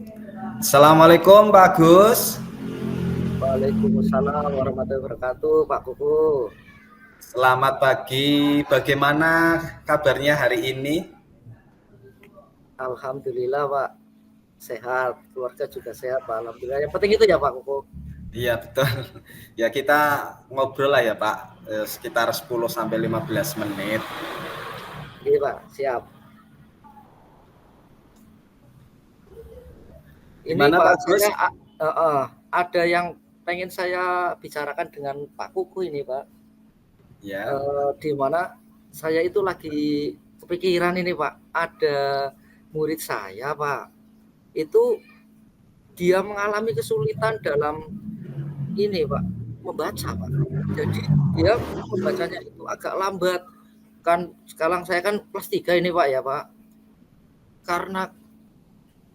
Assalamualaikum Pak Agus. Waalaikumsalam warahmatullahi wabarakatuh, Pak Kuku. Selamat pagi. Bagaimana kabarnya hari ini? Alhamdulillah, Pak. Sehat. Keluarga juga sehat, Pak. Alhamdulillah. Yang penting itu ya, Pak Kuku. Iya betul. Ya kita ngobrol lah ya Pak, sekitar 10 sampai 15 menit. Iya, Pak. Siap. Ini Gimana Pak, Pak Agus? ada yang pengen saya bicarakan dengan Pak Kuku ini, Pak. Ya. Di mana saya itu lagi kepikiran ini, Pak. Ada murid saya, Pak. Itu dia mengalami kesulitan dalam ini, Pak, membaca, Pak. Jadi dia membacanya itu agak lambat. Kan sekarang saya kan kelas 3 ini, Pak, ya, Pak. Karena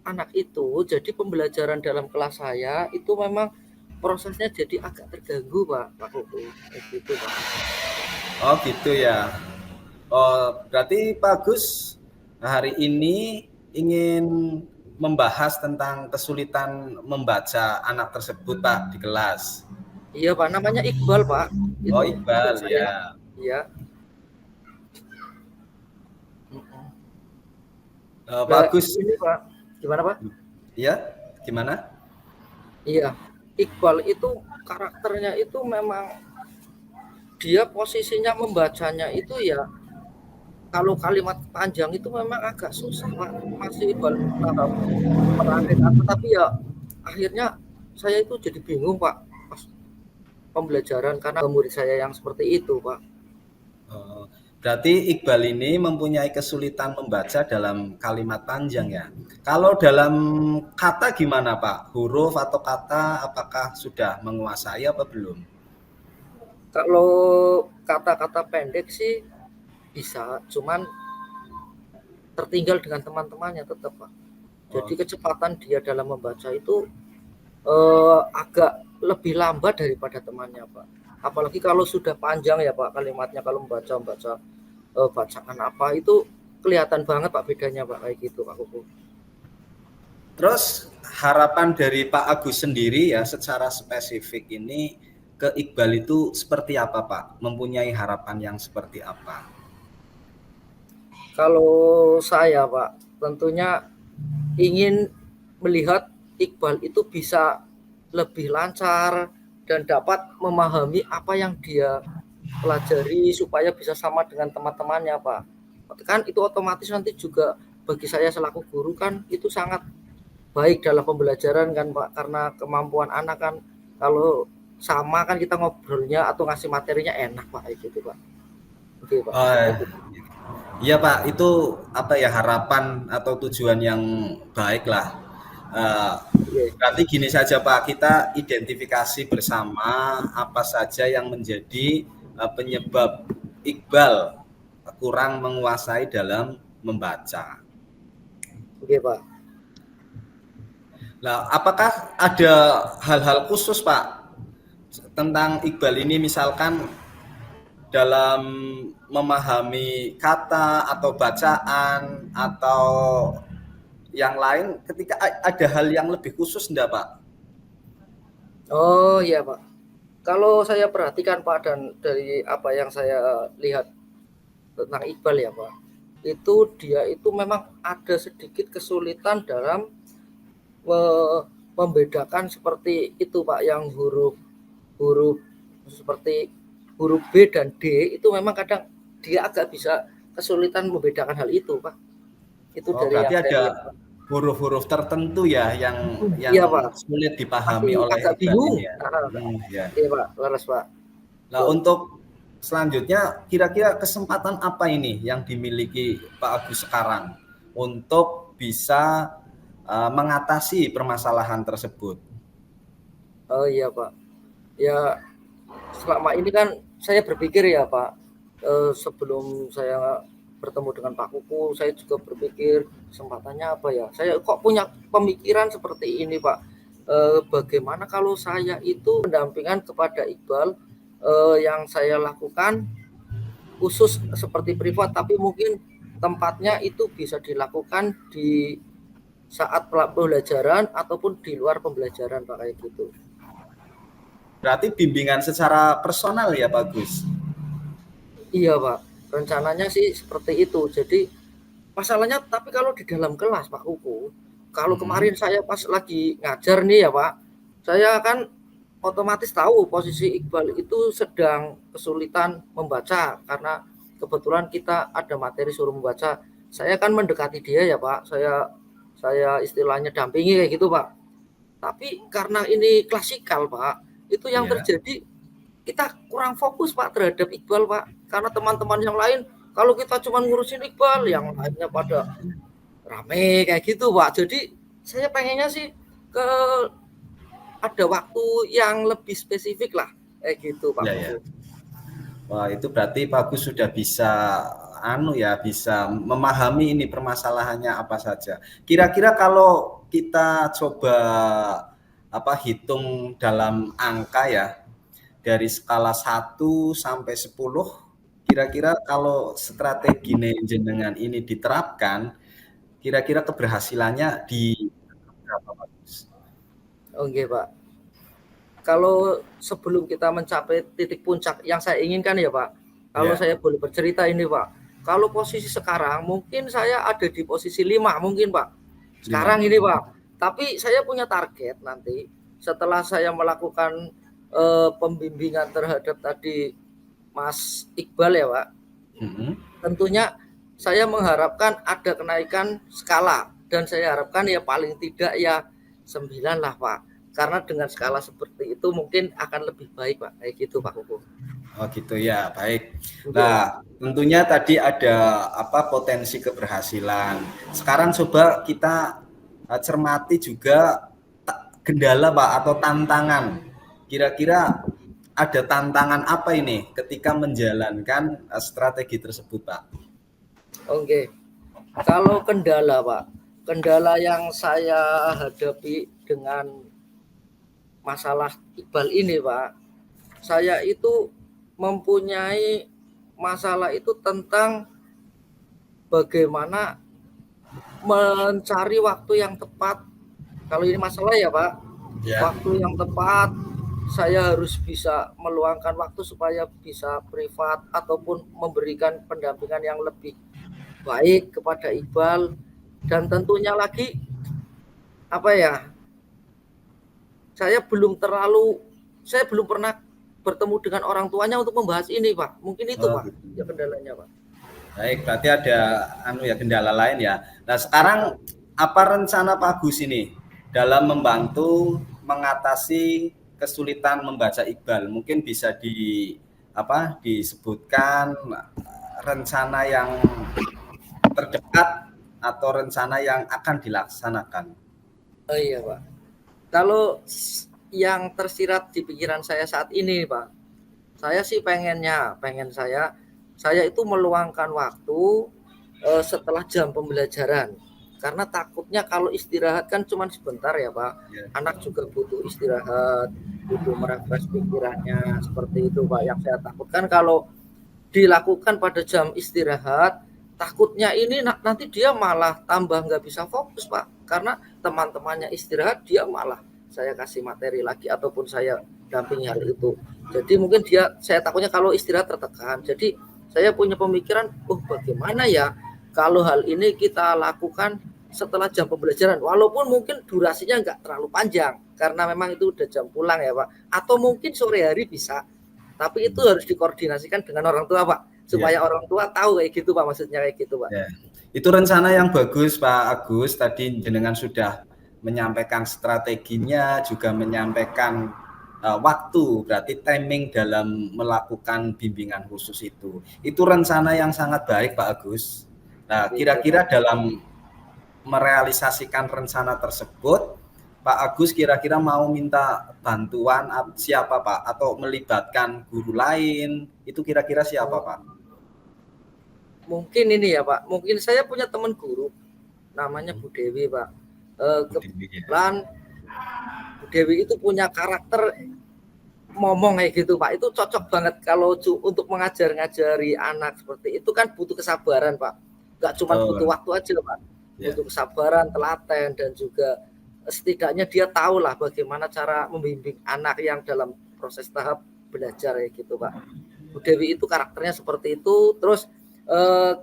anak itu, jadi pembelajaran dalam kelas saya itu memang prosesnya jadi agak terganggu, Pak Kuku. Gitu, Pak. Oh gitu ya. Oh berarti Pak Agus hari ini ingin membahas tentang kesulitan membaca anak tersebut Pak di kelas. Iya, Pak, namanya Iqbal, Pak. Oh Itu murid Iqbal saya. ya. Iya. Pak Nah, Agus, ini, Pak. Gimana, Pak? ya gimana? Iya. Iqbal itu karakternya itu memang dia posisinya membacanya itu ya kalau kalimat panjang itu memang agak susah, Pak. Masih merangkai kata, tapi ya akhirnya saya itu jadi bingung, Pak, pas pembelajaran karena murid saya yang seperti itu, Pak. Oh, berarti Iqbal ini mempunyai kesulitan membaca dalam kalimat panjang ya. Kalau dalam kata gimana Pak? Huruf atau kata apakah sudah menguasai apa belum? Kalau kata-kata pendek sih bisa, cuman tertinggal dengan teman-temannya tetap, Pak. Jadi Oh, kecepatan dia dalam membaca itu agak lebih lambat daripada temannya, Pak. Apalagi kalau sudah panjang ya, Pak, kalimatnya kalau membaca bacaan apa itu kelihatan banget, Pak, bedanya, Pak, kayak gitu, Pak Kuku. terus harapan dari Pak Agus sendiri ya secara spesifik ini ke Iqbal itu seperti apa Pak? Mempunyai harapan yang seperti apa? Kalau saya, Pak, tentunya ingin melihat Iqbal itu bisa lebih lancar dan dapat memahami apa yang dia pelajari supaya bisa sama dengan teman-temannya, Pak. Kan itu otomatis nanti juga bagi saya selaku guru kan itu sangat baik dalam pembelajaran kan, Pak, karena kemampuan anak kan kalau sama kan kita ngobrolnya atau ngasih materinya enak, Pak, kayak gitu, Pak. Oke, Pak. Oh, iya Pak, itu apa ya harapan atau tujuan yang baik lah. Eh, Iya. Berarti gini saja Pak, kita identifikasi bersama apa saja yang menjadi penyebab Iqbal kurang menguasai dalam membaca. Oke, Pak. Nah, apakah ada hal-hal khusus Pak tentang Iqbal ini misalkan dalam memahami kata atau bacaan atau yang lain ketika ada hal yang lebih khusus enggak Pak? Oh, iya, Pak. Kalau saya perhatikan, Pak, dan dari apa yang saya lihat tentang Iqbal ya, Pak, itu dia itu memang ada sedikit kesulitan dalam membedakan seperti itu, Pak, yang huruf seperti huruf B dan D itu memang kadang dia agak bisa kesulitan membedakan hal itu, Pak. Itu Oh, dari berarti yang saya ada lihat, Pak. huruf-huruf tertentu ya yang Iya, Pak, sulit dipahami masih oleh agak Iqbal bingung. ini ya. Ya. Iya, Pak, laras, Pak. Nah, Betul. untuk selanjutnya kira-kira kesempatan apa ini yang dimiliki Pak Agus sekarang untuk bisa mengatasi permasalahan tersebut? Oh, iya, Pak. Ya, selama ini kan saya berpikir ya, Pak, sebelum saya bertemu dengan Pak Kuku, saya juga berpikir kesempatannya apa ya. Saya kok punya pemikiran seperti ini, Pak. Bagaimana kalau saya itu pendampingan kepada Iqbal, yang saya lakukan khusus seperti privat, tapi mungkin tempatnya itu bisa dilakukan di saat pembelajaran ataupun di luar pembelajaran Pak, kayak gitu. Berarti bimbingan secara personal ya Pak Gus? Iya Pak, rencananya sih seperti itu. Jadi masalahnya tapi kalau di dalam kelas Pak Kuku, kalau kemarin saya pas lagi ngajar nih ya Pak, saya kan otomatis tahu posisi Iqbal itu sedang kesulitan membaca karena kebetulan kita ada materi suruh membaca. Saya kan mendekati dia ya Pak, saya istilahnya dampingi kayak gitu Pak. Tapi karena ini klasikal Pak, itu yang Ya. terjadi kita kurang fokus Pak terhadap Iqbal Pak. Karena teman-teman yang lain kalau kita cuma ngurusin Iqbal, yang lainnya pada rame kayak gitu Pak. Jadi saya pengennya sih ke ada waktu yang lebih spesifik lah kayak gitu Pak Ya, ya. Kuku. Wah, itu berarti Pak Gus sudah bisa bisa memahami ini permasalahannya apa saja. Kira-kira kalau kita coba hitung dalam angka ya, dari skala 1 sampai 10, kira-kira kalau strategi jenengan ini diterapkan, kira-kira keberhasilannya di berapa Pak Gus? Oke Pak. Kalau sebelum kita mencapai titik puncak yang saya inginkan ya Pak, kalau Ya. saya boleh bercerita ini Pak, kalau posisi sekarang mungkin saya ada di posisi 5 mungkin Pak. Sekarang 5. ini Pak. Tapi saya punya target nanti setelah saya melakukan pembimbingan terhadap tadi Mas Iqbal ya Pak. Tentunya saya mengharapkan ada kenaikan skala dan saya harapkan ya paling tidak ya 9 lah Pak. Karena dengan skala seperti itu mungkin akan lebih baik Pak. Kayak gitu Pak Kuku. Oh gitu ya, baik. Nah, tentunya tadi ada potensi keberhasilan. Sekarang coba kita cermati juga kendala Pak atau tantangan. Kira-kira ada tantangan apa ini ketika menjalankan strategi tersebut Pak? Oke. Kalau kendala Pak, kendala yang saya hadapi dengan masalah Iqbal ini Pak, saya itu mempunyai masalah itu tentang bagaimana mencari waktu yang tepat. Kalau ini masalah ya Pak, waktu yang tepat, saya harus bisa meluangkan waktu supaya bisa privat ataupun memberikan pendampingan yang lebih baik kepada Iqbal. Dan tentunya lagi saya belum pernah bertemu dengan orang tuanya untuk membahas ini Pak. Mungkin itu Pak ya kendalanya Pak. Baik, berarti ada kendala lain ya. Nah, sekarang apa rencana Pak Gus ini dalam membantu mengatasi kesulitan membaca Iqbal? Mungkin bisa disebutkan rencana yang terdekat atau rencana yang akan dilaksanakan. Oh iya Pak. Kalau yang tersirat di pikiran saya saat ini Pak, saya sih pengen saya itu meluangkan waktu setelah jam pembelajaran. Karena takutnya kalau istirahat kan cuma sebentar ya Pak. Anak juga butuh istirahat, butuh merefresh pikirannya, seperti itu Pak. Yang saya takutkan kalau dilakukan pada jam istirahat, takutnya ini nanti dia malah tambah nggak bisa fokus Pak. Karena teman-temannya istirahat, dia malah saya kasih materi lagi ataupun saya dampingi hal itu. Jadi mungkin saya takutnya kalau istirahat tertekan. Jadi saya punya pemikiran, bagaimana ya kalau hal ini kita lakukan setelah jam pembelajaran, walaupun mungkin durasinya nggak terlalu panjang karena memang itu udah jam pulang ya Pak, atau mungkin sore hari bisa, tapi itu harus dikoordinasikan dengan orang tua Pak, supaya orang tua tahu kayak gitu Pak, maksudnya kayak gitu Pak. Itu rencana yang bagus Pak Agus, tadi jenengan sudah menyampaikan strateginya, juga menyampaikan waktu, berarti timing dalam melakukan bimbingan khusus itu rencana yang sangat baik Pak Agus. Nah, kira-kira dalam merealisasikan rencana tersebut, Pak Agus kira-kira mau minta bantuan siapa Pak? Atau melibatkan guru lain, itu kira-kira siapa Pak? Mungkin ini ya Pak, mungkin saya punya teman guru, namanya Bu Dewi Pak. Kebetulan Bu Dewi itu punya karakter ngomong kayak gitu Pak, itu cocok banget kalau untuk ngajari anak seperti itu kan butuh kesabaran Pak, nggak cuma butuh waktu aja Pak. butuh kesabaran, telaten, dan juga setidaknya dia tahulah bagaimana cara membimbing anak yang dalam proses tahap belajar ya gitu Pak. Bu Dewi itu karakternya seperti itu. Terus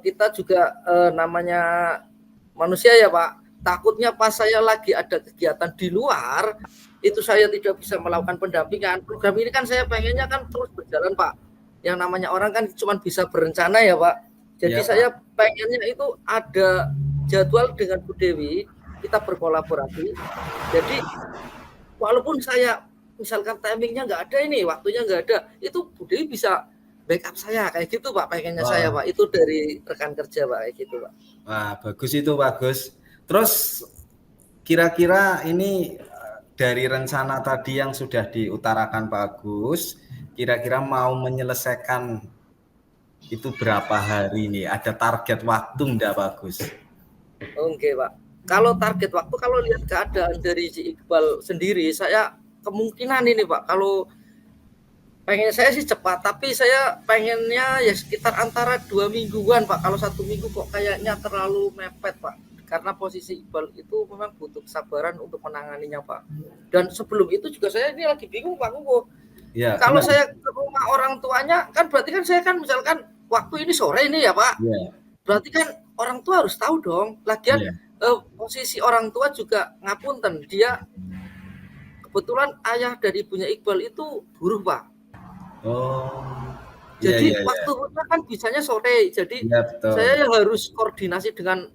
kita juga namanya manusia ya Pak, takutnya pas saya lagi ada kegiatan di luar itu saya tidak bisa melakukan pendampingan. Program ini kan saya pengennya kan terus berjalan Pak. Yang namanya orang kan cuma bisa berencana ya Pak. Jadi Ya, saya Pak. pengennya itu ada jadwal dengan Bu Dewi, kita berkolaborasi. Jadi walaupun saya misalkan timingnya nggak ada ini, waktunya nggak ada, itu Bu Dewi bisa backup saya kayak gitu Pak, pengennya saya Pak. Itu dari rekan kerja Pak kayak gitu Pak. Wah, bagus itu bagus. Terus kira-kira ini dari rencana tadi yang sudah diutarakan Pak Agus, kira-kira mau menyelesaikan itu berapa hari nih? Ada target waktu enggak Pak Agus? Oke Pak. Kalau target waktu, kalau lihat keadaan dari si Iqbal sendiri, saya kemungkinan ini Pak, kalau pengen saya sih cepat, tapi saya pengennya ya sekitar antara 2 mingguan Pak. Kalau 1 minggu kok kayaknya terlalu mepet Pak. Karena posisi Iqbal itu memang butuh kesabaran untuk menanganinya Pak. Dan sebelum itu juga saya ini lagi bingung Pak Kuku. Ya, Kalau gimana? saya ke rumah orang tuanya, kan berarti kan saya kan misalkan waktu ini sore ini ya Pak. Ya, Berarti kan orang tua harus tahu dong. Lagian ya. posisi orang tua juga ngapunten. Dia kebetulan ayah dari ibunya Iqbal itu buruh Pak. Oh, iya, Jadi iya, iya. waktunya kan bisanya sore. Jadi Iya, betul. saya yang harus koordinasi dengan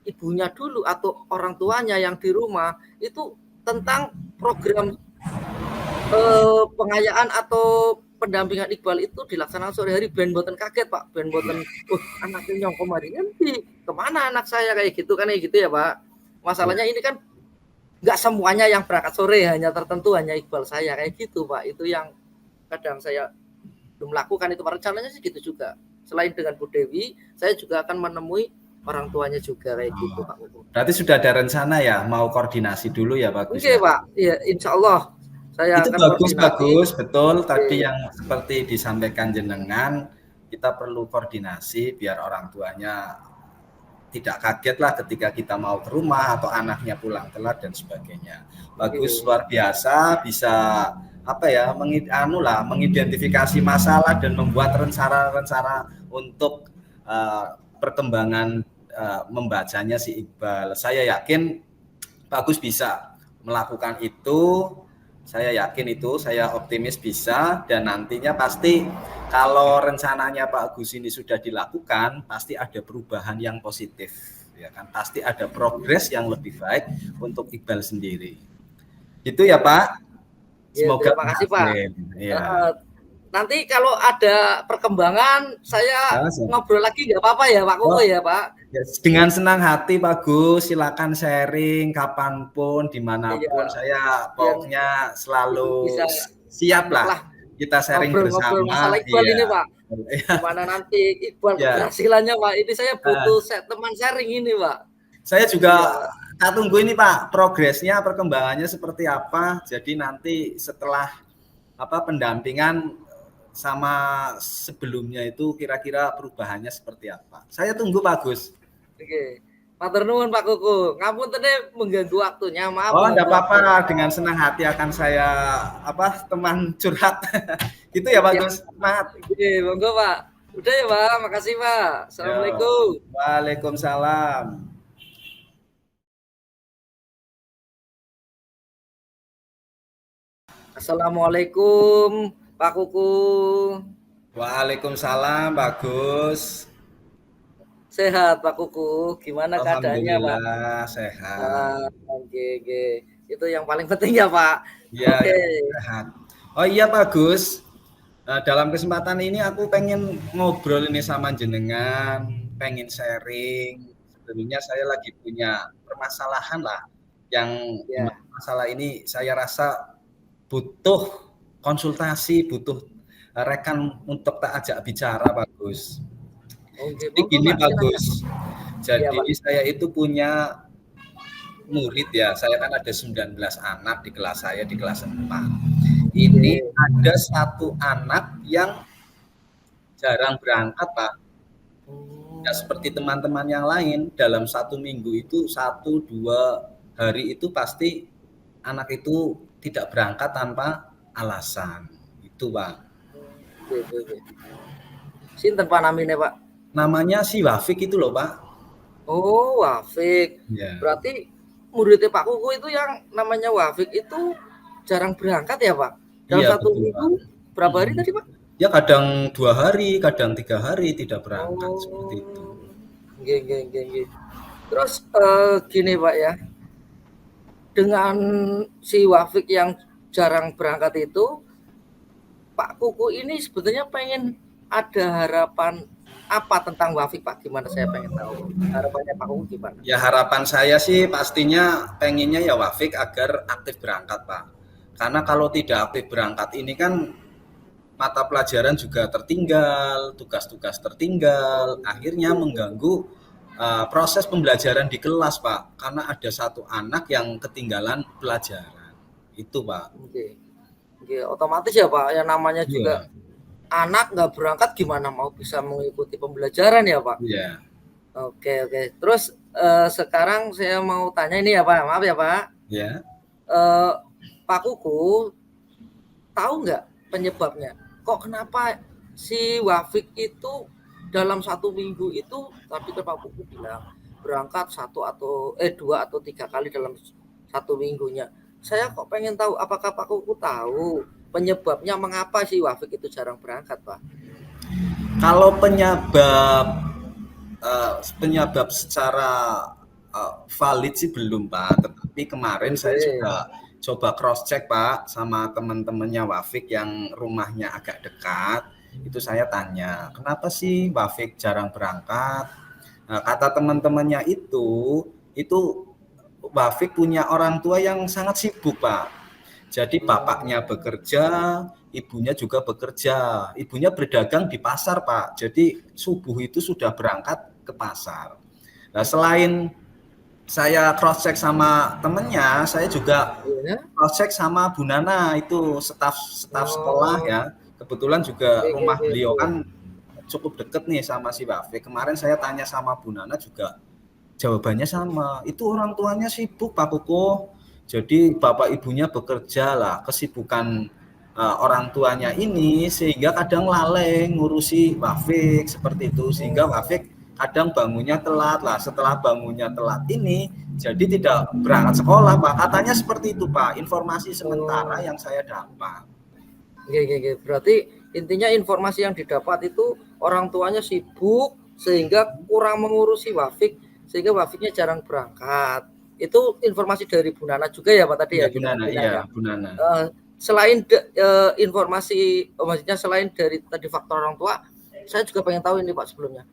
ibunya dulu atau orang tuanya yang di rumah itu tentang program pengayaan atau pendampingan Iqbal itu dilaksanakan sore hari. Ben boten kaget Pak, ben boten anaknya nyong kemarin nanti kemana anak saya kayak gitu kan, kayak gitu ya Pak. Masalahnya ini kan nggak semuanya yang berangkat sore, hanya tertentu, hanya Iqbal saya kayak gitu Pak. Itu yang kadang saya belum lakukan itu. Rencananya sih gitu juga. Selain dengan Bu Dewi, saya juga akan menemui orang tuanya juga kayak gitu Pak. Berarti sudah ada rencana ya mau koordinasi dulu ya Pak Gus Oke ya? Pak, ya insya Allah saya Itu akan bagus koordinasi. bagus betul tadi Oke. yang seperti disampaikan jenengan, kita perlu koordinasi biar orang tuanya tidak kaget lah ketika kita mau ke rumah atau anaknya pulang telat dan sebagainya. Bagus, Oke. luar biasa, bisa apa ya mengidentifikasi masalah dan membuat rencana-rencana untuk perkembangan membacanya si Iqbal. Saya yakin bagus bisa melakukan itu. Saya yakin itu, saya optimis bisa, dan nantinya pasti kalau rencananya Pak Gus ini sudah dilakukan, pasti ada perubahan yang positif, ya kan? Pasti ada progres yang lebih baik untuk Iqbal sendiri. Itu ya Pak. Ya, Semoga terima kasih Pak. ya. Nanti kalau ada perkembangan saya Nah, ngobrol lagi nggak apa-apa ya Pak Koko ya Pak. dengan senang hati Pak Gus, silakan sharing kapanpun, dimanapun. Iya, Saya biar pokoknya selalu bisa siap lah lah kita sharing ngobrol-ngobrol bersama. masalah Iqbal Iya. ini Pak. Gimana nanti Iqbal Ya. keberhasilannya Pak. Ini saya butuh teman sharing ini Pak. Saya juga Iya. tunggu ini Pak, progresnya, perkembangannya seperti apa. Jadi nanti setelah pendampingan sama sebelumnya itu kira-kira perubahannya seperti apa. Saya tunggu Pak Gus. Oke. Matur nuwun Pak Koko. Ngapunten mengganggu waktunya, maaf. Oh, enggak apa-apa, dengan senang hati akan saya teman curhat. Gitu ya Pak Gus. Semangat. Oke, monggo Pak. Udah ya Pak, makasih Pak. Assalamualaikum. Waalaikumsalam. Assalamualaikum Pak Kuku. Waalaikumsalam bagus. Sehat Pak Kuku. Gimana keadaannya Pak? Alhamdulillah sehat. Oke. Itu yang paling penting ya Pak. Ya, Oke. sehat. Oh iya Pak Gus. Dalam kesempatan ini aku pengen ngobrol ini sama jenengan, pengen sharing. Sebenarnya saya lagi punya permasalahan lah, yang masalah ini saya rasa butuh konsultasi, butuh rekan untuk tak ajak bicara Pak Gus. Jadi gini Pak Gus, jadi saya itu punya murid ya, saya kan ada 19 anak di kelas saya, di kelas 4. Ini ada satu anak yang jarang berangkat Pak. Ya seperti teman-teman yang lain, dalam 1 minggu itu 1-2 hari itu pasti anak itu tidak berangkat tanpa alasan. Itu Pak. Oke, oke, oke. Sinten Pak namine Pak? Namanya si Wafik itu loh Pak. Oh, Wafik. Ya. Berarti muridnya Pak Kuku itu yang namanya Wafik itu jarang berangkat ya Pak? Dalam Iya satu betul Pak. minggu berapa hari Mhm. tadi Pak? Ya kadang 2 hari, kadang 3 hari tidak berangkat seperti itu. Oh, nggih, nggih, nggih, nggih. Terus gini Pak ya, dengan si Wafik yang jarang berangkat itu, Pak Kuku ini sebetulnya pengen ada harapan apa tentang Wafik Pak? Gimana saya pengen tahu harapannya Pak Kuku gimana? Ya harapan saya sih pastinya pengennya ya Wafik agar aktif berangkat Pak. Karena kalau tidak aktif berangkat ini kan mata pelajaran juga tertinggal, tugas-tugas tertinggal, akhirnya mengganggu proses pembelajaran di kelas Pak. Karena ada satu anak yang ketinggalan pelajaran. Itu Pak. Oke, oke, otomatis ya Pak, yang namanya juga Iya, anak nggak berangkat gimana mau bisa mengikuti pembelajaran ya Pak? iya, Oke, oke. Terus sekarang saya mau tanya ini ya Pak, maaf ya Pak. ya. Eh, Pak Kuku tahu nggak penyebabnya? Kok kenapa si Wafik itu dalam 1 minggu itu, tapi kan Pak Kuku bilang berangkat 2 atau 3 kali dalam 1 minggunya. Saya kok pengen tahu apakah Pak Kuku tahu penyebabnya mengapa si Wafik itu jarang berangkat Pak? Kalau penyebab secara valid sih belum Pak, tetapi kemarin saya Oke. juga coba cross check Pak sama teman-temannya Wafik yang rumahnya agak dekat. Itu saya tanya, kenapa sih Wafik jarang berangkat? Nah, kata teman-temannya itu Wafik punya orang tua yang sangat sibuk Pak. Jadi bapaknya bekerja, ibunya juga bekerja. Ibunya berdagang di pasar, Pak. Jadi subuh itu sudah berangkat ke pasar. Nah, selain saya cross check sama temennya, saya juga Iya. cross check sama Bu Nana itu staf sekolah Oh, ya. Kebetulan juga oke, oke, rumah oke, beliau oke. kan cukup deket nih sama si Wafik. Kemarin saya tanya sama Bu Nana juga jawabannya sama. Itu orang tuanya sibuk Pak Koko. Jadi bapak ibunya bekerja lah, kesibukan orang tuanya ini sehingga kadang lalai ngurusi Wafik seperti itu sehingga Wafik kadang bangunnya telat lah. Setelah bangunnya telat ini jadi tidak berangkat sekolah Pak. Katanya seperti itu Pak. Informasi sementara Oh, yang saya dapat. oke, oke, oke. Berarti intinya informasi yang didapat itu orang tuanya sibuk sehingga kurang mengurusi Wafik sehingga Wafiknya jarang berangkat. Itu informasi dari Bu Nana juga ya Pak tadi Iya ya Bu kita Nana, bilang iya ya. Bu Nana. Selain informasi, maksudnya selain dari tadi faktor orang tua, saya juga pengen tahu ini Pak sebelumnya.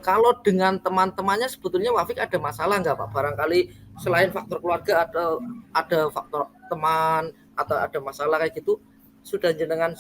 Kalau dengan teman-temannya sebetulnya Wafik ada masalah nggak Pak? Barangkali selain faktor keluarga atau ada faktor teman atau ada masalah kayak gitu, sudah jenengan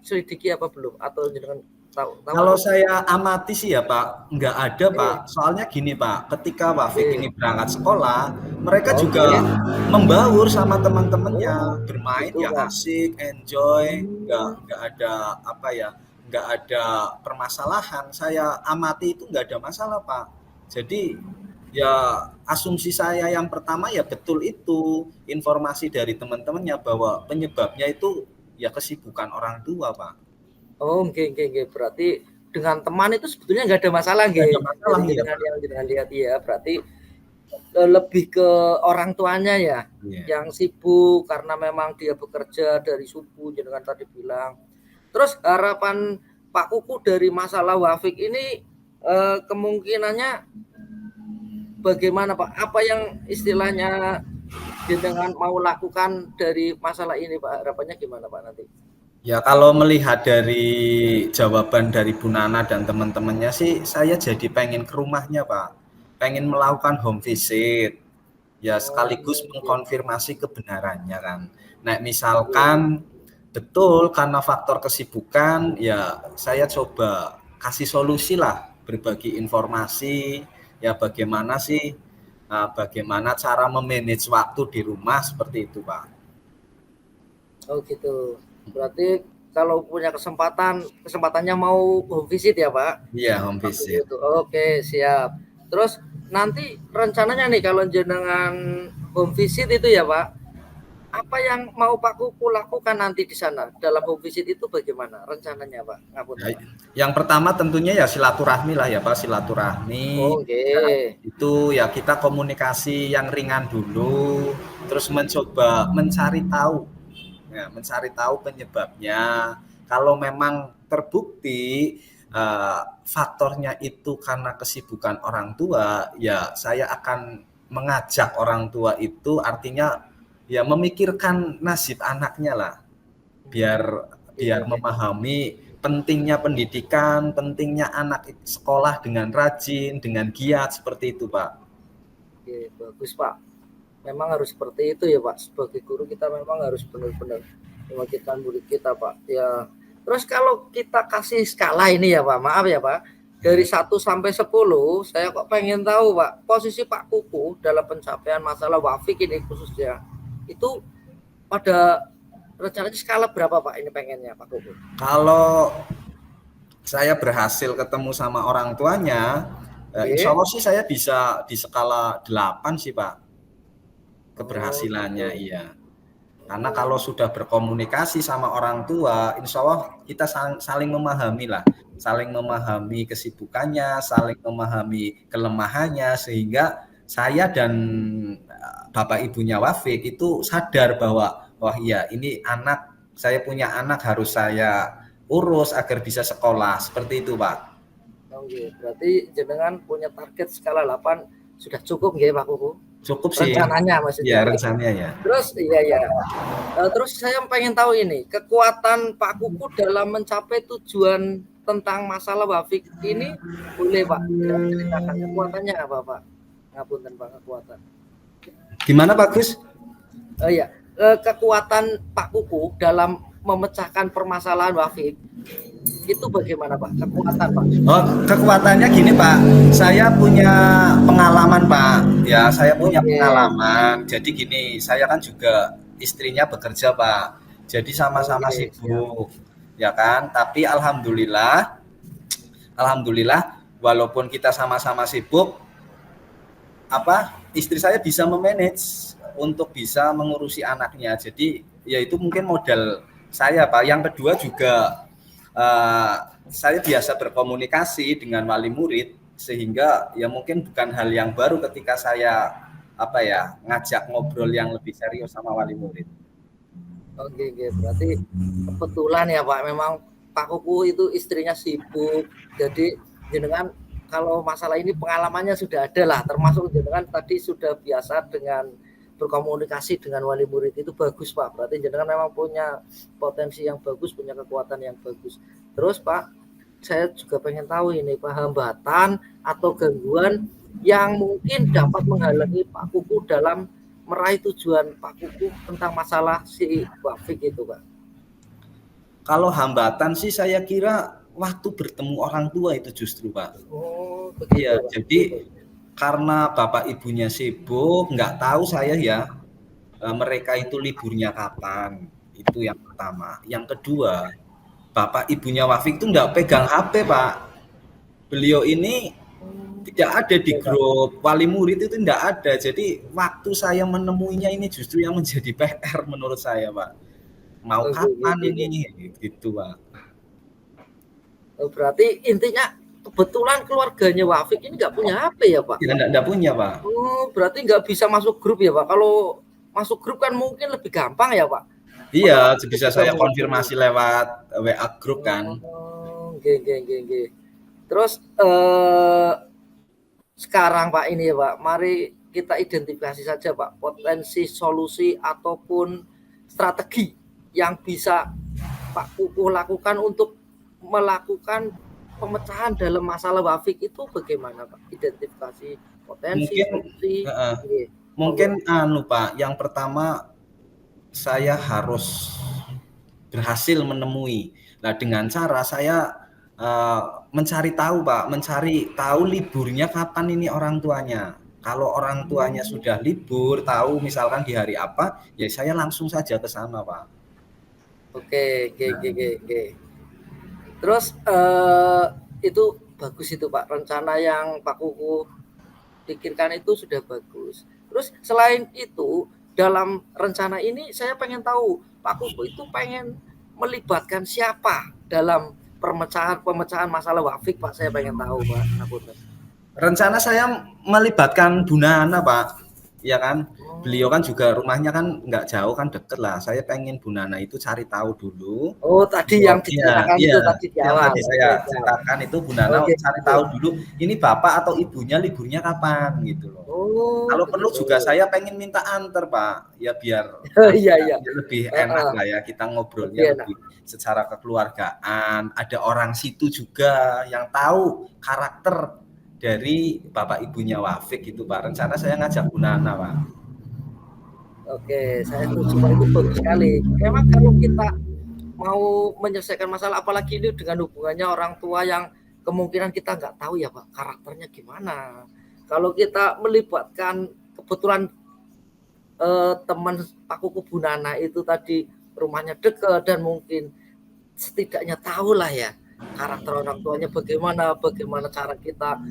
selidiki apa belum? Atau jenengan tahu tahu Kalau atau belum? saya amati sih ya Pak, nggak ada Pak. Oke, Soalnya gini Pak, ketika Wafik oke, ini berangkat sekolah, mereka juga oke. membaur sama Oh, teman-temannya, bermain gitu ya Pak. asik, enjoy, Hmm, nggak ada apa ya, nggak ada permasalahan. Saya amati itu nggak ada masalah Pak. Jadi ya asumsi saya yang pertama ya betul itu informasi dari teman-temannya bahwa penyebabnya itu ya kesibukan orang tua Pak. oh, oke, oke, oke. Berarti dengan teman itu sebetulnya nggak ada masalah, Nggak nggih. ada masalah Dari ya jenengan Pak. yang jenengan lihat ya, berarti lebih ke orang tuanya ya, Iya. yang sibuk karena memang dia bekerja dari subuh, jenengan tadi bilang. Terus harapan Pak Kuku dari masalah Wafik ini kemungkinannya bagaimana Pak? Apa yang istilahnya jenengan mau lakukan dari masalah ini Pak? Harapannya gimana Pak nanti? Ya kalau melihat dari jawaban dari Bu Nana dan teman-temannya sih, saya jadi pengen ke rumahnya Pak. Pengen melakukan home visit. Ya Oh, sekaligus oke, mengkonfirmasi kebenarannya kan. Nah oke. misalkan betul karena faktor kesibukan, ya saya coba kasih solusi lah, berbagi informasi, ya bagaimana sih, bagaimana cara memanage waktu di rumah seperti itu Pak. Oh gitu. Berarti kalau punya kesempatannya mau home visit ya Pak? Iya, home visit. Oke, siap. Terus nanti rencananya nih kalau jenengan home visit itu ya Pak, apa yang mau Pak Kuku lakukan nanti di sana dalam home visit itu bagaimana rencananya Pak? Ngapunten Ya, Pak. yang pertama tentunya ya silaturahmi lah ya Pak, silaturahmi. Oke. Itu ya kita komunikasi yang ringan dulu, terus mencoba mencari tahu penyebabnya. Kalau memang terbukti faktornya itu karena kesibukan orang tua, ya saya akan mengajak orang tua itu, artinya ya memikirkan nasib anaknya lah, biar biar memahami pentingnya pendidikan, pentingnya anak sekolah dengan rajin, dengan giat, seperti itu Pak. Oke, bagus Pak. Memang harus seperti itu ya Pak. Sebagai guru kita memang harus benar-benar memikirkan murid kita Pak. Ya. Terus kalau kita kasih skala ini ya Pak, maaf ya Pak. Dari 1 sampai 10, saya kok pengen tahu Pak, posisi Pak Kuku dalam pencapaian masalah wafik ini khususnya. Itu pada rencananya skala berapa Pak ini pengennya Pak Kuku? Kalau saya berhasil ketemu sama orang tuanya, insya Allah sih saya bisa di skala 8 sih Pak, keberhasilannya. Iya. Karena kalau sudah berkomunikasi sama orang tua, insya Allah kita saling memahami lah, saling memahami kesibukannya, saling memahami kelemahannya, sehingga saya dan bapak ibunya Wafik itu sadar bahwa wah iya, ini anak, saya punya anak harus saya urus agar bisa sekolah, seperti itu Pak. Oke, berarti jenengan punya target skala 8 sudah cukup nggih Pak Kuku? Cukup sih. Rencananya maksudnya. Ya, rencananya ya. Terus iya. Terus saya pengen tahu ini, kekuatan Pak Kuku dalam mencapai tujuan tentang masalah wafik ini boleh Pak ceritakan kekuatannya apa Pak? Ngapunten Pak, kekuatan. Gimana Pak Gus? Iya, kekuatan Pak Kuku dalam memecahkan permasalahan wafik itu bagaimana Pak? Kekuatan Pak? Oh, kekuatannya gini Pak, saya punya pengalaman Pak. Ya, saya punya pengalaman. Jadi gini, saya kan juga istrinya bekerja Pak. Jadi sama-sama sibuk, ya kan. Tapi alhamdulillah, walaupun kita sama-sama sibuk, istri saya bisa memanage untuk bisa mengurusi anaknya. Jadi ya itu mungkin modal saya Pak. Yang kedua juga saya biasa berkomunikasi dengan wali murid, sehingga ya mungkin bukan hal yang baru ketika saya ngajak ngobrol yang lebih serius sama wali murid. Oke, berarti kebetulan ya Pak, memang Pak Kuku itu istrinya sibuk, jadi jenengan kalau masalah ini pengalamannya sudah ada lah, termasuk jenengan tadi sudah biasa dengan berkomunikasi dengan wali murid, itu bagus Pak. Berarti jenengan memang punya potensi yang bagus, punya kekuatan yang bagus. Terus Pak, saya juga pengen tahu ini Pak, hambatan atau gangguan yang mungkin dapat menghalangi Pak Kuku dalam meraih tujuan Pak Kuku tentang masalah si wafik itu Pak. Kalau hambatan sih saya kira waktu bertemu orang tua itu justru Pak. Oh, begitu. Iya, jadi karena bapak ibunya sibuk, nggak tahu saya ya mereka itu liburnya kapan. Itu yang pertama. Yang kedua, bapak ibunya Wafik itu nggak pegang HP Pak. Beliau ini tidak ada di grup wali murid, itu nggak ada. Jadi waktu saya menemuinya ini justru yang menjadi PR menurut saya Pak. Mau kapan ini gitu Pak. Berarti intinya kebetulan keluarganya Wafik ini nggak punya HP ya Pak? Ya, nggak punya Pak. Oh, berarti nggak bisa masuk grup ya Pak? Kalau masuk grup kan mungkin lebih gampang ya Pak? Iya, bisa saya konfirmasi lewat WA grup kan. Oke. Terus sekarang Pak ini ya Pak, mari kita identifikasi saja Pak potensi solusi ataupun strategi yang bisa Pak Kuku lakukan untuk melakukan pemecahan dalam masalah wafik itu bagaimana Pak? Identifikasi potensi, mungkin Pak, yang pertama saya harus berhasil menemui. Nah, dengan cara saya mencari tahu Pak, mencari tahu liburnya kapan ini orang tuanya. Kalau orang tuanya sudah libur, tahu misalkan di hari apa, ya saya langsung saja ke sana Pak. Oke, oke, oke, oke, oke. Terus itu bagus itu Pak, rencana yang Pak Kuku pikirkan itu sudah bagus. Terus selain itu dalam rencana ini saya pengen tahu Pak Kuku itu pengen melibatkan siapa dalam pemecahan masalah wafik Pak, saya pengen tahu Pak. Rencana saya melibatkan Bu Nana, Pak. Ya kan, beliau kan Oh, juga rumahnya kan nggak jauh kan, deket lah. Saya pengen Bu Nana itu cari tahu dulu. oh tadi Oh yang iya, diceritakan iya, itu tadi di yang awal. tadi Oke, saya siap. ceritakan itu Bu Nana Oke, cari oke. tahu dulu, ini bapak atau ibunya liburnya kapan gitu loh. Oh, Kalau perlu begitu. juga saya pengen minta antar Pak, ya biar Iya, iya. lebih enak Heeh, lah ya, kita lebih ngobrolnya enak. lebih secara kekeluargaan. Ada orang situ juga yang tahu karakter dari bapak ibunya Wafik gitu Pak. Rencana saya ngajak Bu Nana Pak. Oke, saya setuju Pak, itu bagus sekali. Memang kalau kita mau menyelesaikan masalah, apalagi ini dengan hubungannya orang tua yang kemungkinan kita nggak tahu ya Pak, karakternya gimana. Kalau kita melibatkan kebetulan teman Pak Kuku Bu Nana itu tadi rumahnya dekat dan mungkin setidaknya tahulah ya karakter orang tuanya bagaimana, bagaimana cara kita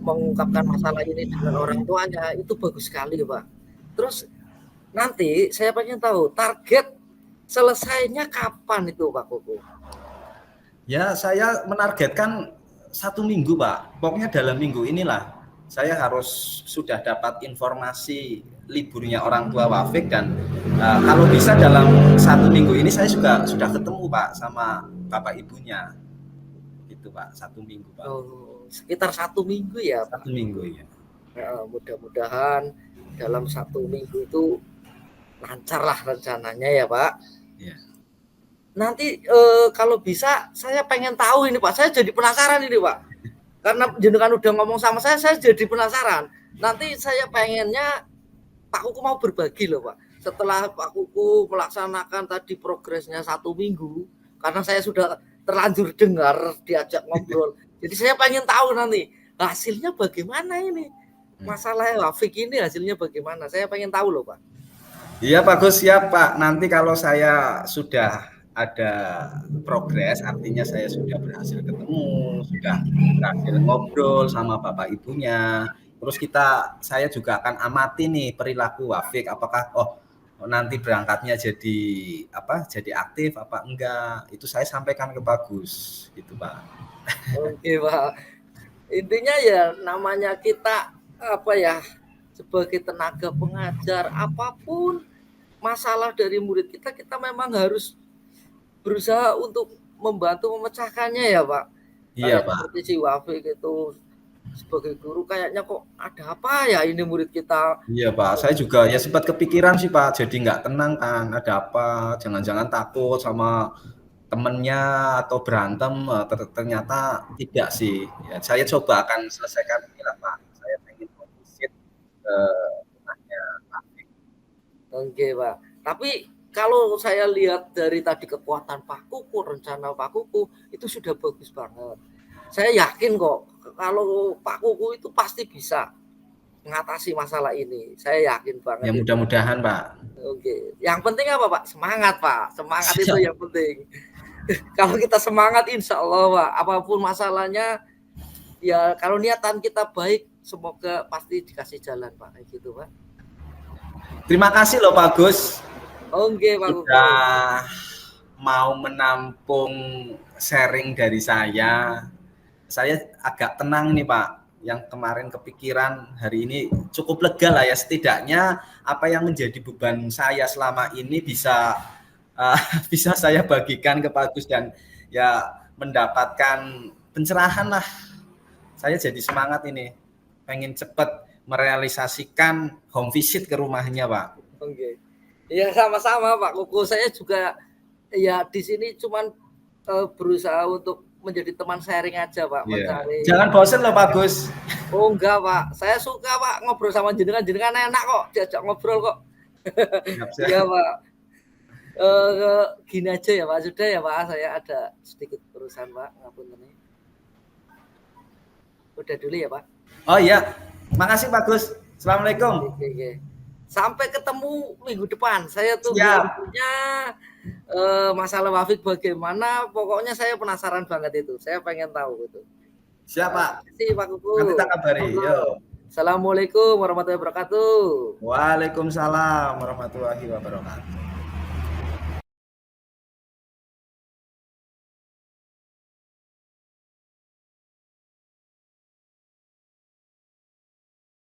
mengungkapkan masalah ini dengan orang tuanya, itu bagus sekali Pak. Terus nanti saya pengen tahu target selesainya kapan itu Pak Koko? Ya saya menargetkan 1 minggu Pak. Pokoknya dalam minggu inilah saya harus sudah dapat informasi liburnya orang tua Wafik dan kalau bisa dalam 1 minggu ini saya juga sudah ketemu Pak sama bapak ibunya. Gitu Pak, 1 minggu Pak. Oh, sekitar 1 minggu ya Pak. 1 minggu ya. Mudah-mudahan dalam 1 minggu itu lancar lah rencananya ya Pak. Ya. Nanti kalau bisa saya pengen tahu ini Pak. Saya jadi penasaran ini Pak. Karena jenengan udah ngomong sama saya jadi penasaran. Nanti saya pengennya Pak Kuku mau berbagi loh Pak. Setelah Pak Kuku melaksanakan tadi progresnya 1 minggu, karena saya sudah terlanjur dengar diajak ngobrol. Jadi saya pengen tahu nanti hasilnya bagaimana ini. Masalah Wafik ini hasilnya bagaimana. Saya pengen tahu loh Pak. Iya Pak Gus, siap Pak. Nanti kalau saya sudah ada progres, artinya saya sudah berhasil ketemu, sudah berhasil ngobrol sama bapak ibunya. Terus saya juga akan amati nih perilaku Wafik, apakah nanti berangkatnya jadi jadi aktif apa enggak. Itu saya sampaikan ke Pak Gus, gitu Pak. Oke Pak. Intinya ya namanya kita sebagai tenaga pengajar apapun masalah dari murid kita memang harus berusaha untuk membantu memecahkannya ya Pak. Iya Kayak Pak. seperti si Wafik itu sebagai guru kayaknya kok ada apa ya ini murid kita. Iya Pak, saya juga ya sempat kepikiran sih Pak, jadi nggak tenang kan, ada apa, jangan-jangan takut sama temennya atau berantem, ternyata tidak sih. Ya, saya coba akan selesaikan inilah Pak, saya pengen visit ke rumahnya Pak. Oke Pak. Tapi kalau saya lihat dari tadi kekuatan Pak Kuku, rencana Pak Kuku itu sudah bagus banget. Saya yakin kok kalau Pak Kuku itu pasti bisa mengatasi masalah ini. Saya yakin banget Ya itu. mudah-mudahan Pak. Oke. Yang penting apa Pak? Semangat Pak. Semangat itu yang penting. Kalau kita semangat insya Allah Pak, apapun masalahnya ya kalau niatan kita baik semoga pasti dikasih jalan Pak. Kayak gitu Pak. Terima kasih loh Pak Gus. Oke Pak Kuku. Sudah mau menampung sharing dari saya. Saya agak tenang nih Pak. Yang kemarin kepikiran hari ini cukup lega lah ya, setidaknya apa yang menjadi beban saya selama ini bisa bisa saya bagikan ke Pak Gus dan ya mendapatkan pencerahan lah. Saya jadi semangat ini, pengen cepat merealisasikan home visit ke rumahnya Pak. Oke. Ya sama-sama Pak Kuku. Saya juga ya di sini cuman berusaha untuk menjadi teman sharing aja Pak. Yeah. Mencari. Jangan bosen loh Pak Gus. Oh enggak Pak. Saya suka Pak ngobrol sama jenengan enak kok diajak ngobrol kok. Iya Pak. Gini aja ya Pak. Sudah ya Pak. Saya ada sedikit urusan Pak. Ngapunten. Udah dulu ya Pak. Oh iya. Makasih Pak Gus. Assalamualaikum. Oke. Sampai ketemu minggu depan. Saya tunggu Siap. punya masalah Wafik bagaimana, pokoknya saya penasaran banget itu. Saya pengen tahu itu. Siap, Pak. Terima kasih Pak Kuku. Nanti tak kabari. Yo. Assalamualaikum warahmatullahi wabarakatuh. Waalaikumsalam warahmatullahi wabarakatuh.